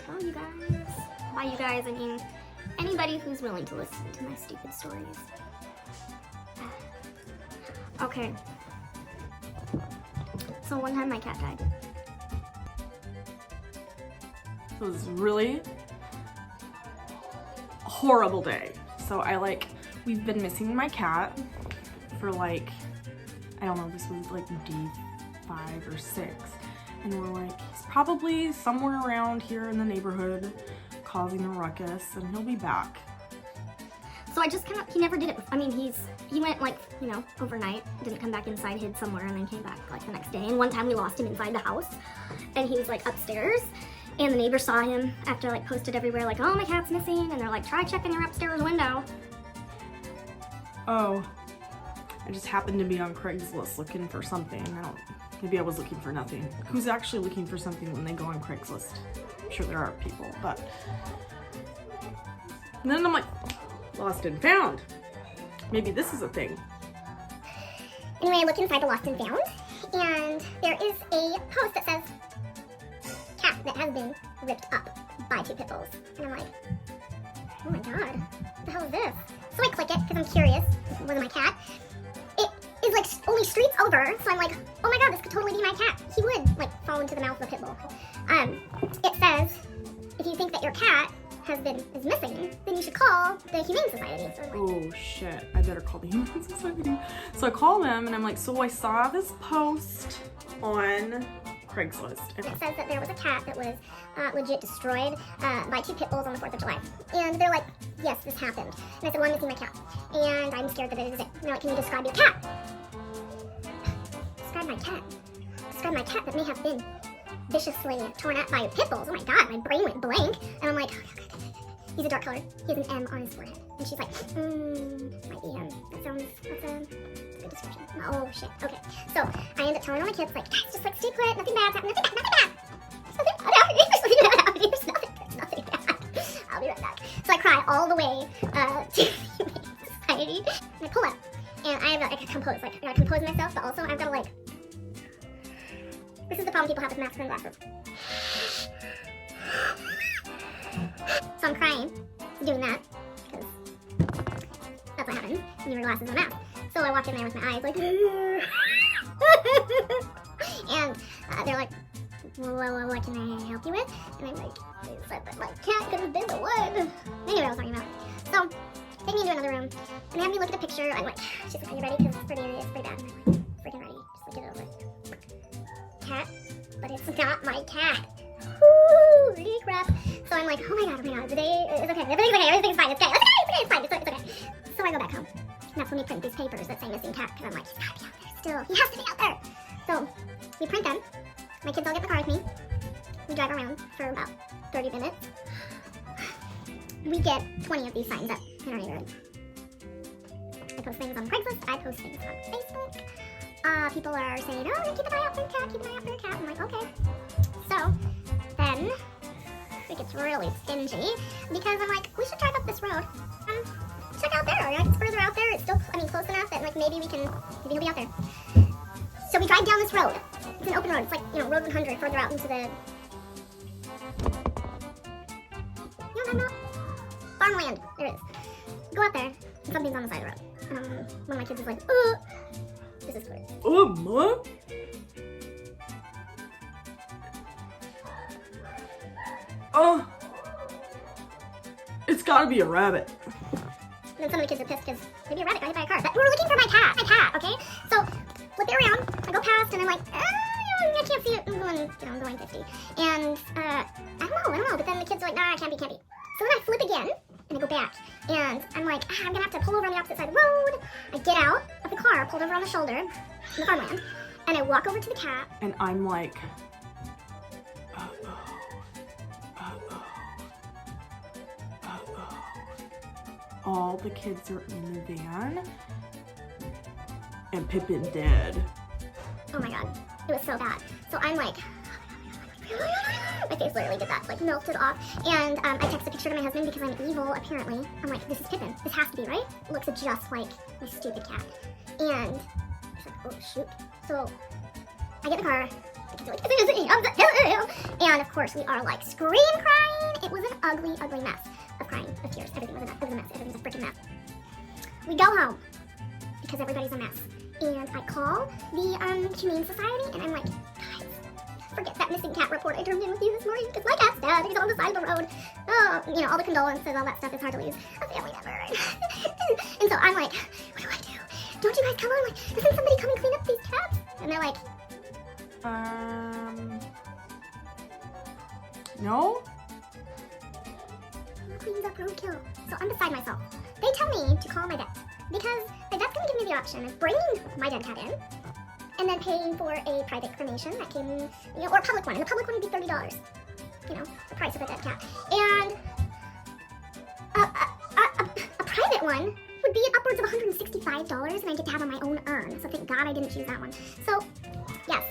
tell you guys. By you guys, I mean anybody who's willing to listen to my stupid stories. Okay. So one time my cat died. It was really a horrible day. So we've been missing my cat for I don't know, this was day 5 or 6. And we're he's probably somewhere around here in the neighborhood causing a ruckus and he'll be back. So I just he never did it. I mean, he went overnight, didn't come back inside, hid somewhere, and then came back the next day. And one time we lost him inside the house and he was upstairs. And the neighbors saw him after posted everywhere oh, my cat's missing, and they're try checking your upstairs window. Oh, I just happened to be on Craigslist looking for something. Maybe I was looking for nothing. Who's actually looking for something when they go on Craigslist? I'm sure there are people, but. And then I'm lost and found. Maybe this is a thing. Anyway, I looked inside the lost and found, and there is a post that says, cat that has been ripped up by 2 pit bulls. And I'm oh my god, what the hell is this? So I click it because I'm curious. Was it my cat? It is only streets over, so I'm oh my god, this could totally be my cat. He would fall into the mouth of a pit bull. It says, if you think that your cat is missing, then you should call the Humane Society. So oh shit, I better call the Humane Society. So I call them and I'm so I saw this post on Craigslist. It says that there was a cat that was legit destroyed by 2 pit bulls on the 4th of July. And they're yes, this happened. And I said, well, I'm missing my cat. And I'm scared that it is it. They're can you describe your cat? Describe my cat? Describe my cat that may have been viciously torn up by pit bulls. Oh my god, my brain went blank. And I'm okay. He's a dark color. He has an M on his forehead. And she's might be him. That's a good description. Oh shit, okay. So I end up telling all my kids, guys, just stay put, nothing bad's happening, nothing bad. There's nothing bad. I'll be right back. So I cry all the way to the Humane Society. And I pull up, and I have to compose, I gotta compose myself, but also I've gotta this is the problem people have with masks and glasses. So I'm crying, doing that, because that's what happens when you wear glasses and a mask. So I walk in there with my eyes and they're well, what can I help you with? And I'm they said that my cat could have been the one. They knew what I was talking about. So take me into another room and they have me look at a picture. I'm she's are you ready? Because it's pretty bad. I'm freaking ready. Just get it over with. Cat, but it's not my cat. Holy crap. So I'm oh my god, today is okay. Everything's fine, it's okay. It's fine, it's okay. So I go back home. And that's when we print these papers that say missing cat, because I'm he's gotta be out there still. He has to be out there. So we print them. My kids all get in the car with me. We drive around for about 30 minutes. We get 20 of these signs up in our neighborhood. I post things on Craigslist. I post things on Facebook. People are saying, oh, keep an eye out for your cat, keep an eye out for your cat. I'm okay. So then it gets really stingy because I'm we should drive up this road. Check out there. It's further out there. It's still, close enough that maybe he'll be out there. So we drive down this road. It's an open road. It's Road 100 further out into the, farmland. There it is. Go out there, and something's on the side of the road. One of my kids is oh, this is weird. Oh, Mom? Oh, it's gotta be a rabbit. And then some of the kids are pissed because maybe a rabbit got hit by a car. But we were looking for my cat, okay? So, flip it around, I go past, and I'm I can't see it. I'm going 50. And, I don't know, but then the kids are nah, it can't be. So then I flip again, and I go back, and I'm I'm gonna have to pull over on the opposite side of the road. I get out of the car, pulled over on the shoulder, in the farmland, and I walk over to the cat. And I'm all the kids are in the van, and Pippin dead. Oh my god, it was so bad. So I'm my face literally did that, melted off. And I text a picture to my husband because I'm evil, apparently. I'm this is Pippin. This has to be, right? It looks just like my stupid cat. And he's oh shoot. So I get in the car. I'm too. And of course, we are like scream crying. It was an ugly, ugly mess of crying, of tears. Everything was a mess. It was a mess. Everything's a freaking mess. We go home because everybody's a mess. And I call the Humane Society, and I'm like, guys, forget that missing cat report I turned in with you this morning because my cat's dead. He's on the side of the road. Oh, you know, all the condolences, all that stuff is hard to lose a family member. And so I'm like, what do I do? Don't you guys come on? Like, doesn't somebody come and clean up these cats? And they're like, no? who cleans up roadkill? So I'm beside myself. They tell me to call my vet because my vet's going to give me the option of bringing my dead cat in and then paying for a private cremation that can, you know, or a public one. And the public one would be $30, you know, the price of a dead cat. And a private one would be upwards of $165, and I get to have on my own urn. So thank God I didn't choose that one. So, yes,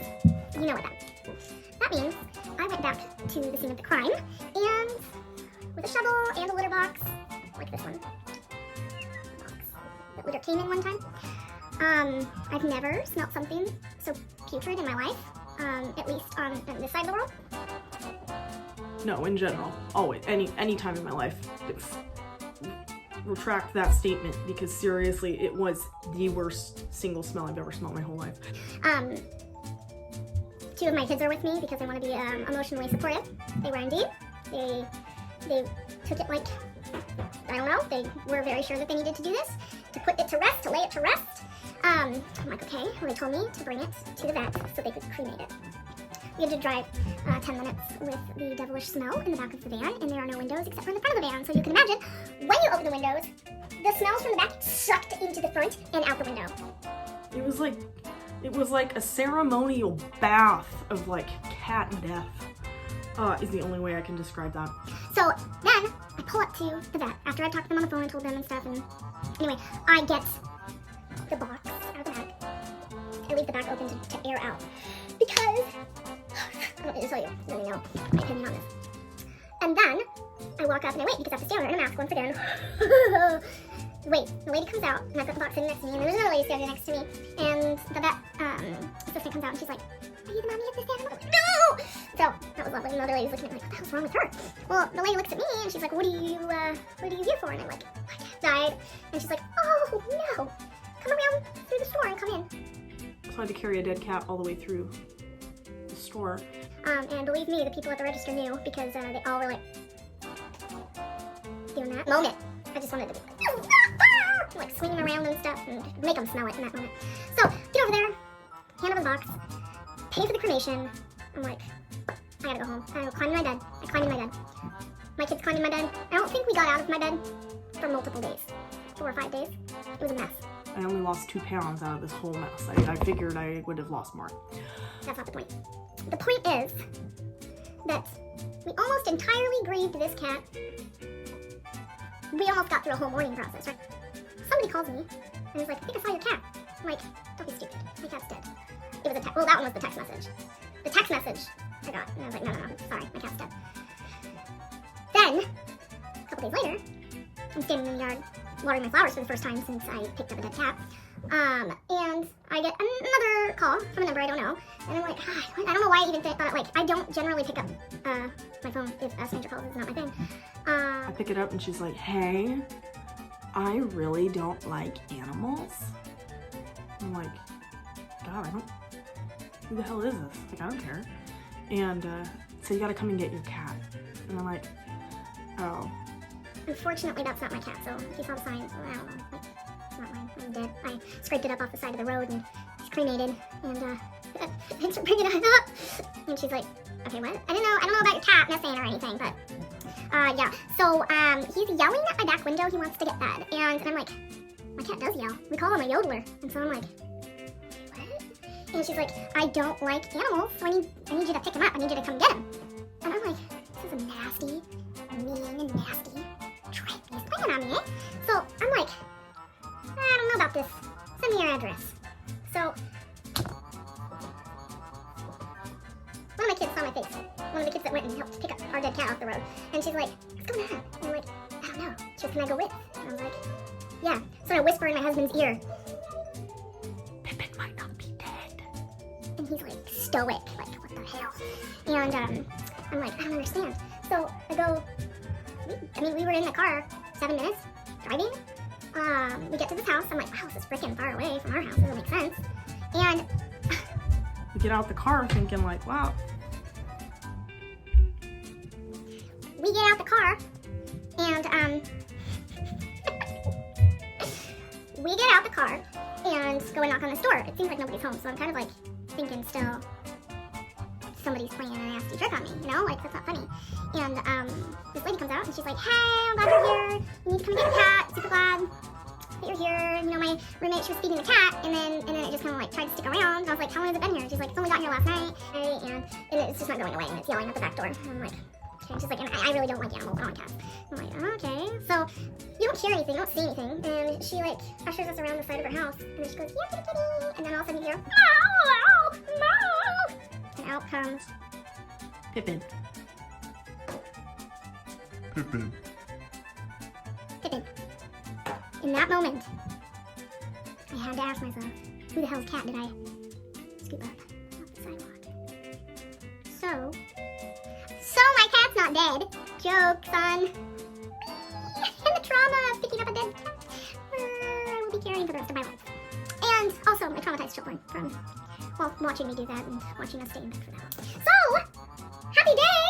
you know what that means. I went back to the scene of the crime, and with a shovel and a litter box, like this one, box that litter came in one time. I've never smelled something so putrid in my life, at least on this side of the world. No, in general. Always. Any time in my life. Retract that statement, because seriously, it was the worst single smell I've ever smelled my whole life. Two of my kids are with me because they want to be emotionally supportive. They were indeed. They took it like, I don't know, they were very sure that they needed to do this, to put it to rest, to lay it to rest. I'm like, okay. Well, they told me to bring it to the vet so they could cremate it. We had to drive 10 minutes with the devilish smell in the back of the van, and there are no windows except for in the front of the van. So you can imagine, when you open the windows, the smells from the back sucked into the front and out the window. It was like a ceremonial bath of like cat death. Is the only way I can describe that. So then I pull up to the vet after I talked to them on the phone and told them and stuff. And anyway, I get the box out of the back. I leave the back open to air out because I don't need to tell you. You already know my opinion on this. And then I walk up and I wait because I have to stand there in a mask once again. Wait, the lady comes out and I've got the box sitting next to me, and there's another lady standing next to me, and the vet assistant comes out and she's like, "Are you the mommy of this animal?" I'm like, "No!" So that was lovely. And the other lady's looking at me like, "What the hell's wrong with her?" Well, the lady looks at me and she's like, "What are you here for?" And I'm like, "My cat died." And she's like, "Oh no, come around through the store and come in." So I had to carry a dead cat all the way through the store. And believe me, the people at the register knew because they all were like, in that moment, I just wanted to be like swinging around and stuff and make them smell it in that moment. So get over there, hand over the box, pay for the cremation. I'm like, I gotta go home. I climb in my bed. I climb in my bed. My kids climbed in my bed. I don't think we got out of my bed for multiple days, 4 or 5 days. It was a mess. I only lost 2 pounds out of this whole mess. I figured I would have lost more. That's not the point. The point is that we almost entirely grieved this cat. We almost got through a whole mourning process, right? Somebody calls me and is like, "I think I saw your cat." I'm like, "Don't be stupid. My cat's dead." It was a text. Well, that one was the text message. The text message I got, and I was like, no, sorry, my cat's dead. Then, a couple days later, I'm standing in the yard watering my flowers for the first time since I picked up a dead cat. And I get another call from a number I don't know, and I'm like, I don't know why I even thought it. Like, I don't generally pick up my phone if a stranger calls. It's not my thing. I pick it up and she's like, "Hey, I really don't like animals." I'm like, God, who the hell is this? Like, I don't care. And so you gotta come and get your cat. And I'm like, oh. Unfortunately, that's not my cat, so if you saw the signs, I don't know, like, it's not mine. I'm dead. I scraped it up off the side of the road and it's cremated, and thanks for bringing it up. And she's like, okay, what? I don't know about your cat missing or anything, but yeah. So he's yelling at my back window. He wants to get fed, and I'm like, my cat does yell. We call him a yodeler, and so I'm like, what? And she's like, I don't like animals, so I need you to pick him up. I need you to come get him. And I'm like, this is a nasty, mean, and nasty trick. He's playing on me, eh? So I'm like, I don't know about this. Send me your address. So one of my kids saw my face. One of the kids that went and helped pick up our dead cat off the road. And she's like, what's going on? And I'm like, I don't know. She goes, can I go with? And I was like, yeah. So I whisper in my husband's ear, Pippin might not be dead. and he's like stoic, like, what the hell? And I'm like, I don't understand. So I go, we were in the car 7 minutes driving. We get to this house. I'm like, wow, this is freaking far away from our house. It doesn't make sense. And We get out the car thinking like, wow. we get out the car and we get out the car and go and knock on this door. It seems like nobody's home, so I'm kind of like thinking still somebody's playing a nasty trick on me, you know, like that's not funny. And this lady comes out and she's like, hey, I'm glad you're here. You need to come and get the cat. Super glad that you're here. You know, my roommate, she was feeding the cat, and then it just kind of like tried to stick around. And I was like, how long has it been here? She's like, it's only got here last night, and it's just not going away, and it's yelling at the back door. And I'm like, okay. She's like, and I really don't like animals. I don't like cats. I'm like, okay. So you don't hear anything, you don't see anything, and she like ushers us around the side of her house, and then she goes, yeah, kitty, kitty, and then all of a sudden you hear, meow, meow, meow, and out comes Pippin. Pippin. Pippin. In that moment, I had to ask myself, who the hell's cat did I scoop up off the sidewalk? So my cat's not dead. Joke, son. And the trauma of picking up a dead cat, I will be carrying for the rest of my life. And also my traumatized children from, well, watching me do that and watching us stay in bed for that. So, happy day!